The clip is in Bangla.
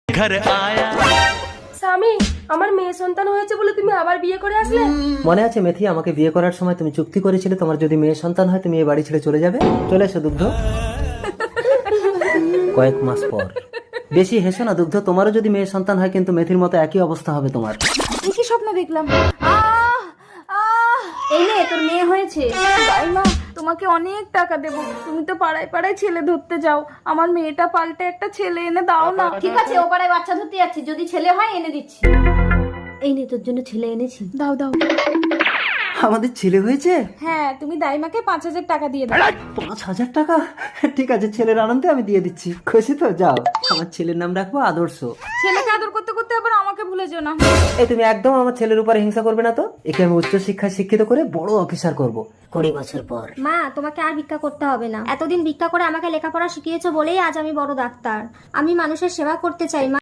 घर आया। স্বামী, আমার মেয়ে সন্তান হয়েছে বলে তুমি আবার বিয়ে করে আসলে? মনে আছে মেথি, আমাকে বিয়ে করার সময় তুমি চুক্তি করেছিলে তোমার যদি মেয়ে সন্তান হয় তুমি এই বাড়ি ছেড়ে চলে যাবে। চলে এসো দুগ্ধ। কয়েক মাস পর। বেশি হেসো না দুগ্ধ, তোমারও যদি মেয়ে সন্তান হয় কিন্তু মেথির মতো একই অবস্থা হবে তোমার। কি স্বপ্ন দেখলাম? এই নে, তোর মেয়ে হয়েছে। মা, তোমাকে অনেক টাকা দেবো, তুমি তো পাড়ায় পাড়ায় ছেলে ধরতে যাও, আমার মেয়েটা পাল্টে একটা ছেলে এনে দাও না। ঠিক আছে, ও পাড়ায় বাচ্চা ধরতে যাচ্ছি, যদি ছেলে হয় এনে দিচ্ছি। এই নে, তোর জন্য ছেলে এনেছি। দাও দাও। আমাদের ছেলে হয়েছে? হ্যাঁ, তুমি দাইমাকে 5,000 টাকা দিয়ে দাও। 5,000 টাকা? ঠিক আছে, ছেলের আনন্দে আমি দিয়ে দিচ্ছি। খুশি তো? যাও, আমার ছেলের নাম রাখবো আদর্শ। ছেলেকে আদর করতে করতে আবার আমাকে ভুলে যেও না। এই তুমি একদম আমার ছেলের উপরে হিংসা করবে না তো। একে আমি উচ্চ শিক্ষায় শিক্ষিত করে বড় অফিসার করব 20 বছর পর। মা, তোমাকে আর ভিক্ষা করতে হবে না। এতদিন ভিক্ষা করে আমাকে লেখাপড়া শিখিয়েছো বলেই আজ আমি বড় ডাক্তার। আমি মানুষের সেবা করতে চাই মা।